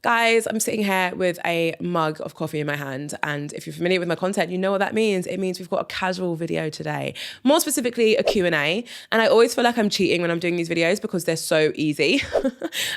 Guys, I'm sitting here with a mug of coffee in my hand, and if you're familiar with my content, you know what that means. It means we've got a casual video today, more specifically a Q&A. And I always feel like I'm cheating when I'm doing these videos because they're so easy.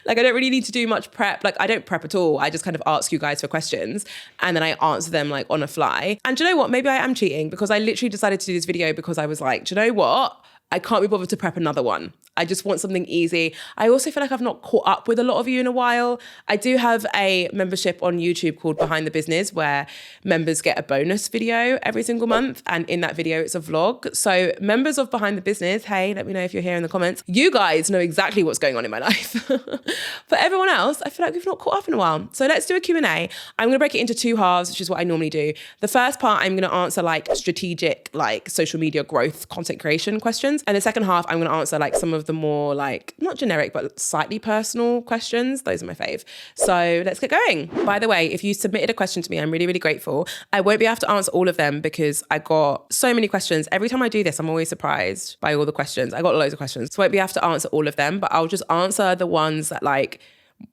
Like I don't really need to do much prep. Like I don't prep at all. I just kind of ask you guys for questions and then I answer them like on a fly. And do you know what? Maybe I am cheating because I literally decided to do this video because I was like, do you know what? I can't be bothered to prep another one. I just want something easy. I also feel like I've not caught up with a lot of you in a while. I do have a membership on YouTube called Behind the Business where members get a bonus video every single month. And in that video, it's a vlog. So members of Behind the Business, hey, let me know if you're here in the comments. You guys know exactly what's going on in my life. For everyone else, I feel like we've not caught up in a while. So let's do a Q&A. I'm going to break it into two halves, which is what I normally do. The first part, I'm going to answer like strategic, like social media growth, content creation questions. And the second half, I'm going to answer like some of the more like, not generic, but slightly personal questions. Those are my fave. So let's get going. By the way, if you submitted a question to me, I'm really, really grateful. I won't be able to answer all of them because I got so many questions. Every time I do this, I'm always surprised by all the questions. I got loads of questions. So I won't be able to answer all of them, but I'll just answer the ones that like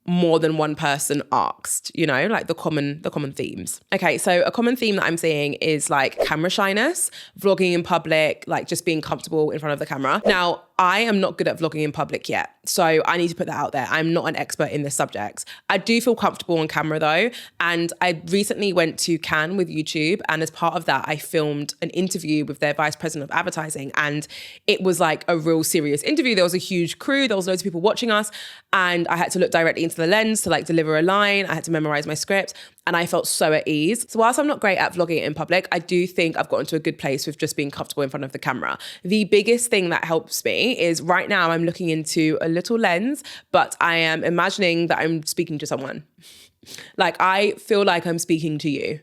more than one person asked, you know, like the common themes. Okay, so a common theme that I'm seeing is like camera shyness, vlogging in public, like just being comfortable in front of the camera. Now, I am not good at vlogging in public yet, so I need to put that out there. I'm not an expert in this subject. I do feel comfortable on camera though, and I recently went to Cannes with YouTube, and as part of that, I filmed an interview with their vice president of advertising, and it was like a real serious interview. There was a huge crew, there was loads of people watching us, and I had to look directly into the lens to like deliver a line. I had to memorize my script, and I felt so at ease. So whilst I'm not great at vlogging in public, I do think I've gotten to a good place with just being comfortable in front of the camera. The biggest thing that helps me is right now I'm looking into a little lens, but I am imagining that I'm speaking to someone. Like I feel like I'm speaking to you.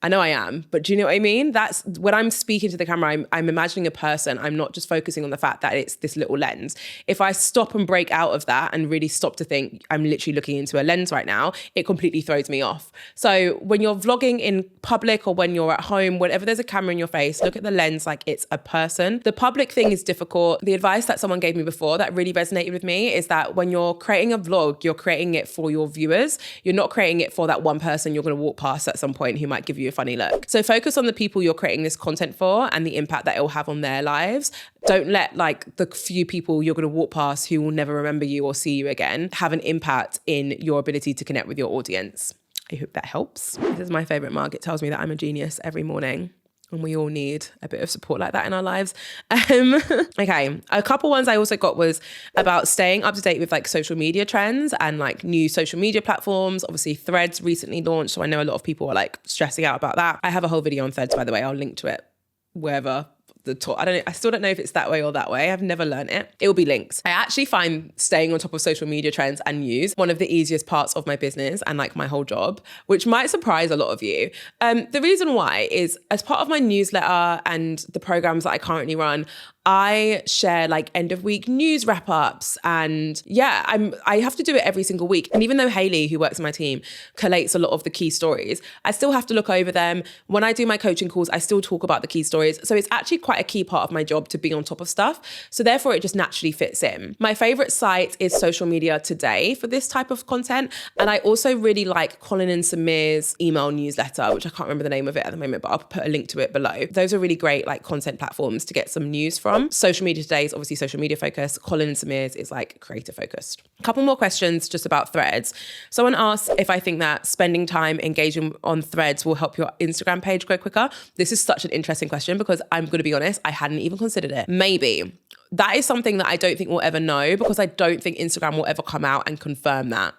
I know I am, but do you know what I mean? That's when I'm speaking to the camera, I'm imagining a person. I'm not just focusing on the fact that it's this little lens. If I stop and break out of that and really stop to think I'm literally looking into a lens right now, it completely throws me off. So when you're vlogging in public or when you're at home, whenever there's a camera in your face, look at the lens like it's a person. The public thing is difficult. The advice that someone gave me before that really resonated with me is that when you're creating a vlog, you're creating it for your viewers. You're not creating it for that one person you're going to walk past at some point who might give you a funny look. So focus on the people you're creating this content for and the impact that it will have on their lives. Don't let like the few people you're going to walk past who will never remember you or see you again have an impact in your ability to connect with your audience. I hope that helps. This is my favorite mug. It tells me that I'm a genius every morning. And we all need a bit of support like that in our lives. Okay, a couple ones I also got was about staying up to date with like social media trends and like new social media platforms. Obviously Threads recently launched, so I know a lot of people are like stressing out about that. I have a whole video on Threads, by the way. I'll link to it wherever the top. I still don't know if it's that way or that way. I've never learned it. It will be links. I actually find staying on top of social media trends and news one of the easiest parts of my business and like my whole job, which might surprise a lot of you. The reason why is as part of my newsletter and the programs that I currently run, I share like end of week news wrap ups, and yeah, I have to do it every single week. And even though Hayley, who works in my team, collates a lot of the key stories, I still have to look over them. When I do my coaching calls, I still talk about the key stories. So it's actually quite a key part of my job to be on top of stuff. So therefore it just naturally fits in. My favorite site is Social Media Today for this type of content. And I also really like Colin and Samir's email newsletter, which I can't remember the name of it at the moment, but I'll put a link to it below. Those are really great like content platforms to get some news from. Social Media Today is obviously social media focused. Colin and Samir's is like creator focused. A couple more questions just about Threads. Someone asked if I think that spending time engaging on Threads will help your Instagram page grow quicker. This is such an interesting question because I'm going to be honest, I hadn't even considered it. Maybe. That is something that I don't think we'll ever know because I don't think Instagram will ever come out and confirm that.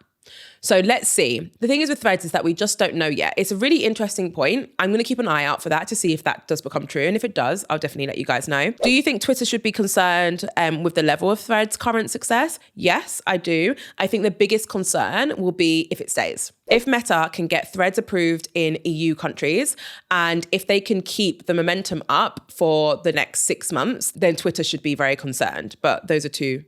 So let's see. The thing is with Threads is that we just don't know yet. It's a really interesting point. I'm going to keep an eye out for that to see if that does become true. And if it does, I'll definitely let you guys know. Do you think Twitter should be concerned with the level of Threads' current success? Yes, I do. I think the biggest concern will be if it stays. If Meta can get Threads approved in EU countries, and if they can keep the momentum up for the next 6 months, then Twitter should be very concerned. But those are two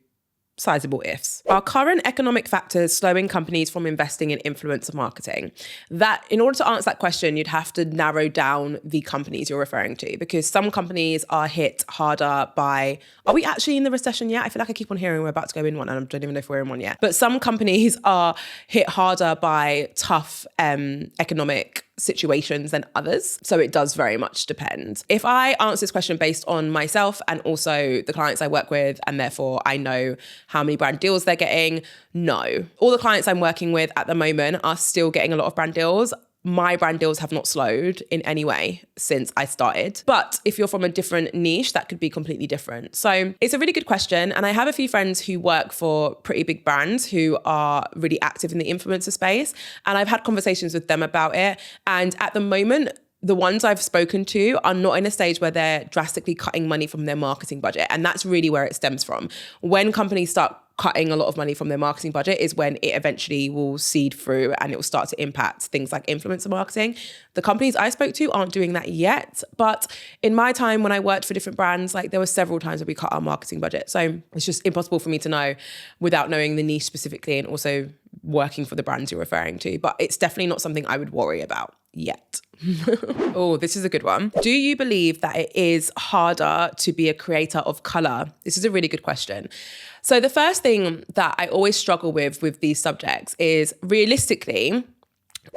sizable ifs. Are current economic factors slowing companies from investing in influencer marketing? That, in order to answer that question, you'd have to narrow down the companies you're referring to, because some companies are hit harder by, are we actually in the recession yet? I feel like I keep on hearing we're about to go in one, and I don't even know if we're in one yet. But some companies are hit harder by tough economic situations than others. So it does very much depend. If I answer this question based on myself and also the clients I work with, and therefore I know how many brand deals they're getting, no. All the clients I'm working with at the moment are still getting a lot of brand deals. My brand deals have not slowed in any way since I started. But if you're from a different niche, that could be completely different. So it's a really good question. And I have a few friends who work for pretty big brands who are really active in the influencer space. And I've had conversations with them about it. And at the moment, the ones I've spoken to are not in a stage where they're drastically cutting money from their marketing budget. And that's really where it stems from. When companies start cutting a lot of money from their marketing budget is when it eventually will seed through and it will start to impact things like influencer marketing. The companies I spoke to aren't doing that yet. But in my time when I worked for different brands, like there were several times where we cut our marketing budget. So it's just impossible for me to know without knowing the niche specifically and also working for the brands you're referring to. But it's definitely not something I would worry about yet. Oh, this is a good one. Do you believe that it is harder to be a creator of color? This is a really good question. So the first thing that I always struggle with these subjects is, realistically,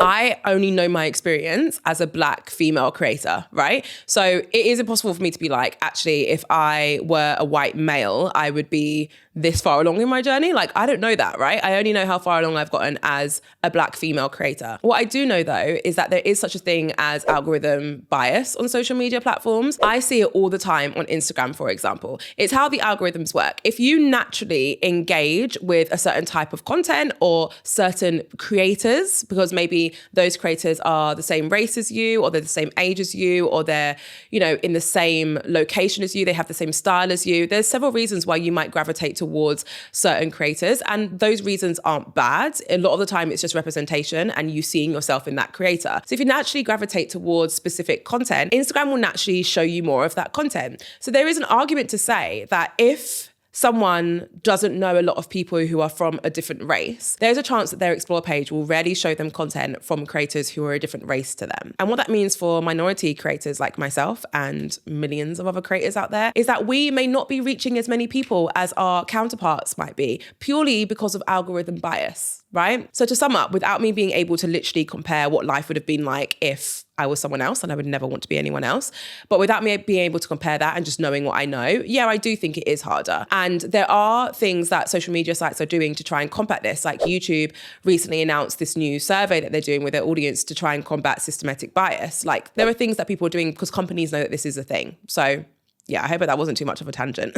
I only know my experience as a Black female creator, right? So it is impossible for me to be like, actually, if I were a white male, I would be this far along in my journey. Like, I don't know that, right? I only know how far along I've gotten as a Black female creator. What I do know though, is that there is such a thing as algorithm bias on social media platforms. I see it all the time on Instagram, for example. It's how the algorithms work. If you naturally engage with a certain type of content or certain creators, because maybe those creators are the same race as you, or they're the same age as you, or they're, you know, in the same location as you, they have the same style as you. There's several reasons why you might gravitate towards certain creators, and those reasons aren't bad. A lot of the time it's just representation and you seeing yourself in that creator. So if you naturally gravitate towards specific content, Instagram will naturally show you more of that content. So there is an argument to say that if someone doesn't know a lot of people who are from a different race, there's a chance that their Explore page will rarely show them content from creators who are a different race to them. And what that means for minority creators like myself and millions of other creators out there is that we may not be reaching as many people as our counterparts might be, purely because of algorithm bias, right? So to sum up, without me being able to literally compare what life would have been like if I was someone else, and I would never want to be anyone else. But without me being able to compare that and just knowing what I know, yeah, I do think it is harder. And there are things that social media sites are doing to try and combat this. Like YouTube recently announced this new survey that they're doing with their audience to try and combat systematic bias. Like, there are things that people are doing because companies know that this is a thing. So yeah, I hope that wasn't too much of a tangent.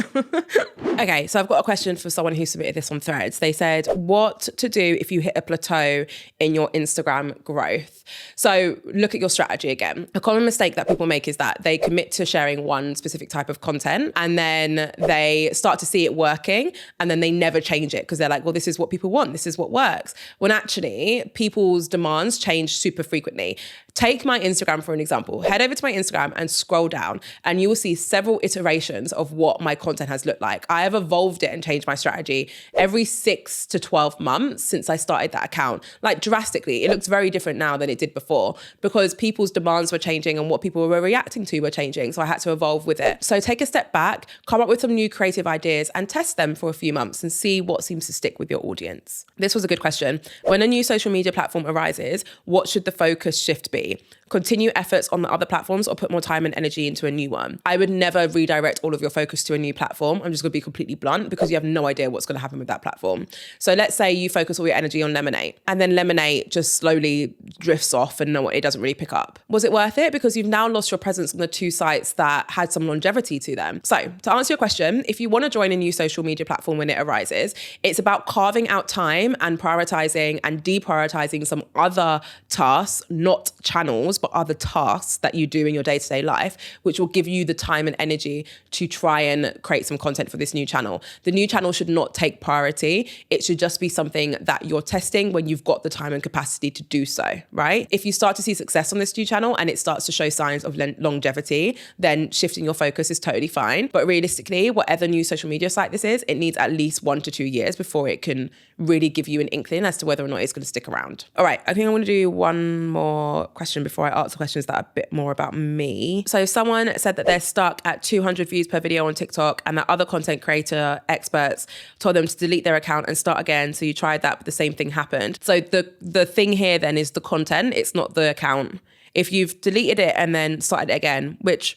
Okay, so I've got a question for someone who submitted this on Threads. They said, what to do if you hit a plateau in your Instagram growth? So look at your strategy again. A common mistake that people make is that they commit to sharing one specific type of content and then they start to see it working and then they never change it because they're like, well, this is what people want. This is what works. When actually people's demands change super frequently. Take my Instagram for an example. Head over to my Instagram and scroll down and you will see several iterations of what my content has looked like. I have evolved it and changed my strategy every 6 to 12 months since I started that account, like drastically. It looks very different now than it did before because people's demands were changing and what people were reacting to were changing. So I had to evolve with it. So take a step back, come up with some new creative ideas and test them for a few months and see what seems to stick with your audience. This was a good question. When a new social media platform arises, what should the focus shift be? Continue efforts on the other platforms or put more time and energy into a new one? I would never redirect all of your focus to a new platform. I'm just going to be completely blunt because you have no idea what's going to happen with that platform. So let's say you focus all your energy on Lemonade and then Lemonade just slowly drifts off and it doesn't really pick up. Was it worth it? Because you've now lost your presence on the two sites that had some longevity to them. So to answer your question, if you want to join a new social media platform when it arises, it's about carving out time and prioritizing and deprioritizing some other tasks, not channels, but other tasks that you do in your day-to-day life, which will give you the time and energy to try and create some content for this new channel. The new channel should not take priority. It should just be something that you're testing when you've got the time and capacity to do so. video, right? If you start to see success on this new channel and it starts to show signs of longevity, then shifting your focus is totally fine. But realistically, whatever new social media site this is, it needs at least 1 to 2 years before it can really give you an inkling as to whether or not it's going to stick around. All right, I think I want to do one more question before I answer questions that are a bit more about me. So someone said that they're stuck at 200 views per video on TikTok and that other content creator experts told them to delete their account and start again. So you tried that, but the same thing happened. So the thing here then is the content, it's not the account. If you've deleted it and then started it again, which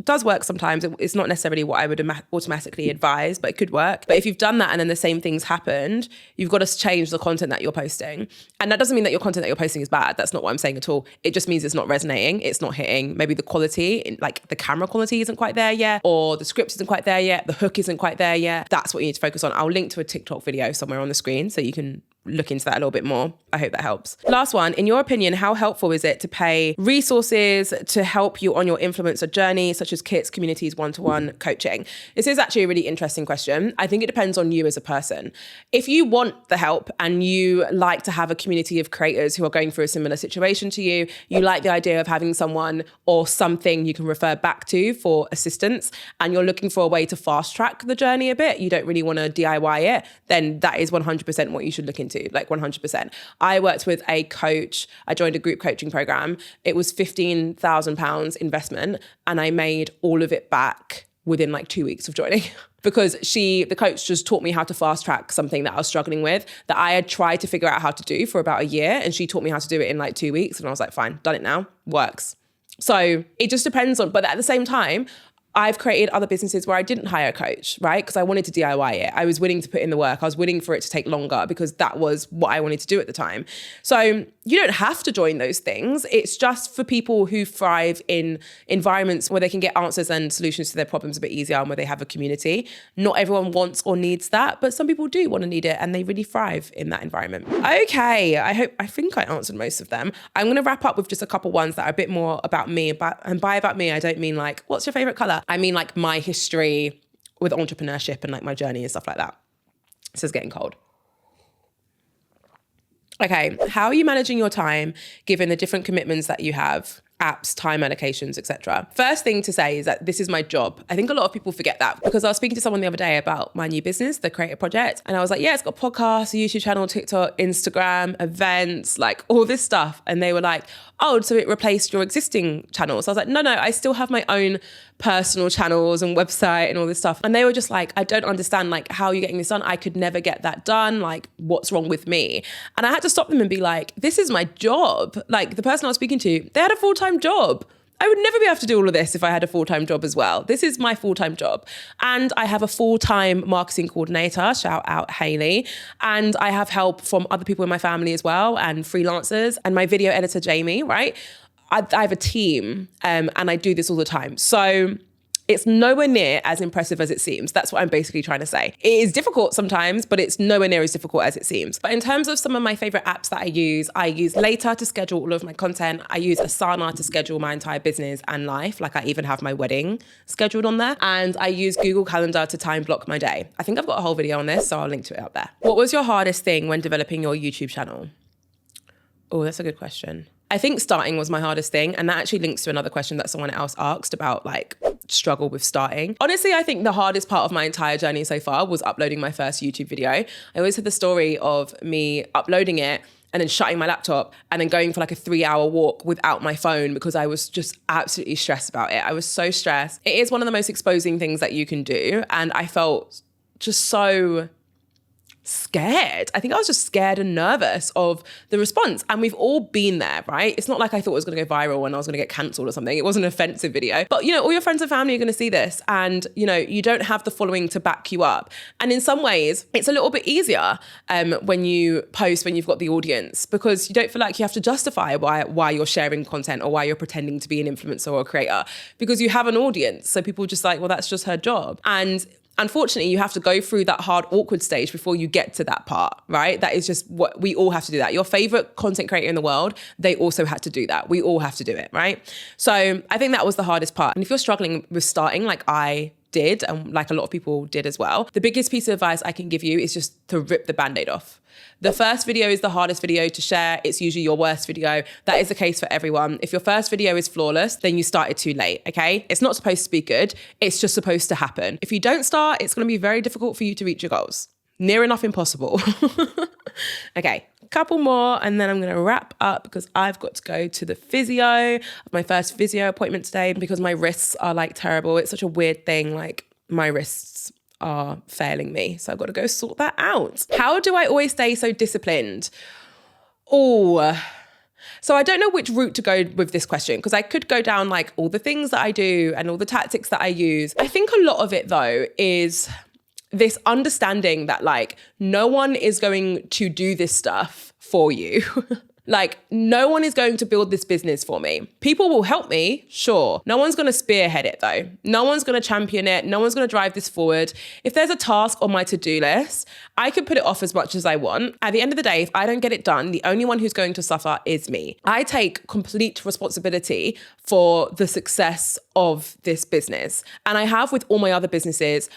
does work sometimes, it's not necessarily what I would automatically advise, but it could work. But if you've done that and then the same thing's happened, you've got to change the content that you're posting. And that doesn't mean that your content that you're posting is bad. That's not what I'm saying at all. It just means it's not resonating. It's not hitting. Maybe the quality, like the camera quality isn't quite there yet, or the script isn't quite there yet. The hook isn't quite there yet. That's what you need to focus on. I'll link to a TikTok video somewhere on the screen so you can look into that a little bit more. I hope that helps. Last one, in your opinion, how helpful is it to pay resources to help you on your influencer journey, such as kits, communities, one-to-one coaching? This is actually a really interesting question. I think it depends on you as a person. If you want the help and you like to have a community of creators who are going through a similar situation to you, you like the idea of having someone or something you can refer back to for assistance, and you're looking for a way to fast track the journey a bit, you don't really want to DIY it, then that is 100% what you should look into. Like 100%. I worked with a coach. I joined a group coaching program. It was £15,000 investment and I made all of it back within like 2 weeks of joining because the coach just taught me how to fast track something that I was struggling with that I had tried to figure out how to do for about a year, and she taught me how to do it in like 2 weeks, and I was like, fine, done it now, works. So it just depends on, but at the same time, I've created other businesses where I didn't hire a coach, right? Because I wanted to DIY it. I was willing to put in the work. I was willing for it to take longer because that was what I wanted to do at the time. So you don't have to join those things. It's just for people who thrive in environments where they can get answers and solutions to their problems a bit easier and where they have a community. Not everyone wants or needs that, but some people do want to need it and they really thrive in that environment. Okay, I think I answered most of them. I'm going to wrap up with just a couple ones that are a bit more about me. And by about me, I don't mean like, what's your favorite color? I mean like my history with entrepreneurship and like my journey and stuff like that. This is getting cold. Okay, how are you managing your time given the different commitments that you have? Apps, time allocations, etc. First thing to say is that this is my job. I think a lot of people forget that because I was speaking to someone the other day about my new business, the Creative Project. And I was like, yeah, it's got podcasts, a YouTube channel, TikTok, Instagram, events, like all this stuff. And they were like, oh, so it replaced your existing channels. So I was like, no, I still have my own personal channels and website and all this stuff. And they were just like, I don't understand, like, how are you getting this done? I could never get that done. Like, what's wrong with me? And I had to stop them and be like, this is my job. Like the person I was speaking to, they had a full-time job. I would never be able to do all of this if I had a full-time job as well. This is my full-time job. And I have a full-time marketing coordinator, shout out Hayley. And I have help from other people in my family as well and freelancers and my video editor, Jamie, right? I have a team and I do this all the time. So it's nowhere near as impressive as it seems. That's what I'm basically trying to say. It is difficult sometimes, but it's nowhere near as difficult as it seems. But in terms of some of my favorite apps that I use Later to schedule all of my content. I use Asana to schedule my entire business and life. Like I even have my wedding scheduled on there. And I use Google Calendar to time block my day. I think I've got a whole video on this, so I'll link to it up there. What was your hardest thing when developing your YouTube channel? Oh, that's a good question. I think starting was my hardest thing. And that actually links to another question that someone else asked about like struggle with starting. Honestly, I think the hardest part of my entire journey so far was uploading my first YouTube video. I always had the story of me uploading it and then shutting my laptop and then going for like a 3-hour walk without my phone because I was just absolutely stressed about it. I was so stressed. It is one of the most exposing things that you can do. And I felt just so scared. I think I was just scared and nervous of the response. And we've all been there, right? It's not like I thought it was going to go viral and I was going to get cancelled or something. It was an offensive video. But, you know, all your friends and family are going to see this and, you know, you don't have the following to back you up. And in some ways, it's a little bit easier when you post, when you've got the audience, because you don't feel like you have to justify why you're sharing content or why you're pretending to be an influencer or a creator, because you have an audience. So people just like, well, that's just her job. And unfortunately, you have to go through that hard, awkward stage before you get to that part, right? That is just what we all have to do that. Your favorite content creator in the world, they also had to do that. We all have to do it, right? So I think that was the hardest part. And if you're struggling with starting, like I did, and like a lot of people did as well. The biggest piece of advice I can give you is just to rip the band-aid off. The first video is the hardest video to share. It's usually your worst video. That is the case for everyone. If your first video is flawless, then you started too late, okay? It's not supposed to be good. It's just supposed to happen. If you don't start, it's going to be very difficult for you to reach your goals. Near enough impossible. Okay, a couple more and then I'm going to wrap up because I've got to go to the physio. My first physio appointment today because my wrists are like terrible. It's such a weird thing. Like my wrists are failing me. So I've got to go sort that out. How do I always stay so disciplined? Oh, so I don't know which route to go with this question because I could go down like all the things that I do and all the tactics that I use. I think a lot of it though is this understanding that like no one is going to do this stuff for you. Like no one is going to build this business for me. People will help me, sure. No one's going to spearhead it though. No one's going to champion it. No one's going to drive this forward. If there's a task on my to-do list, I can put it off as much as I want. At the end of the day, if I don't get it done, the only one who's going to suffer is me. I take complete responsibility for the success of this business. And I have with all my other businesses,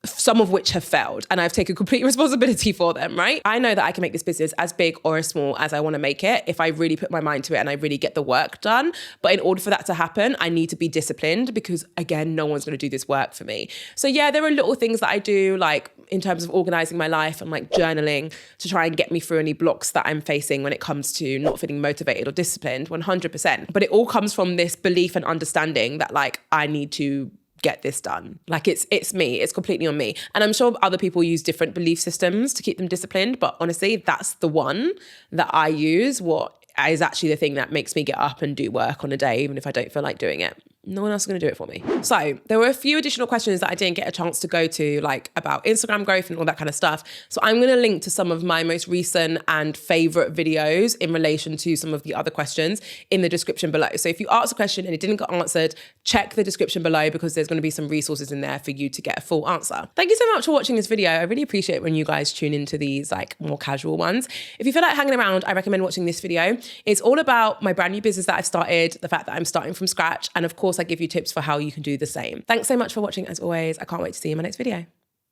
some of which have failed, and I've taken complete responsibility for them, right? I know that I can make this business as big or as small as I want to make it if I really put my mind to it and I really get the work done. But in order for that to happen, I need to be disciplined because again, no one's going to do this work for me. So yeah, there are little things that I do like in terms of organizing my life and like journaling to try and get me through any blocks that I'm facing when it comes to not feeling motivated or disciplined, 100%. But it all comes from this belief and understanding that like I need to get this done. Like it's me, it's completely on me. And I'm sure other people use different belief systems to keep them disciplined, but honestly, that's the one that I use. What is actually the thing that makes me get up and do work on a day, even if I don't feel like doing it. No one else is going to do it for me. So there were a few additional questions that I didn't get a chance to go to, like about Instagram growth and all that kind of stuff. So I'm going to link to some of my most recent and favorite videos in relation to some of the other questions in the description below. So if you asked a question and it didn't get answered, check the description below because there's going to be some resources in there for you to get a full answer. Thank you so much for watching this video. I really appreciate when you guys tune into these like more casual ones. If you feel like hanging around, I recommend watching this video. It's all about my brand new business that I've started, the fact that I'm starting from scratch, and of course I give you tips for how you can do the same. Thanks so much for watching as always. I can't wait to see you in my next video.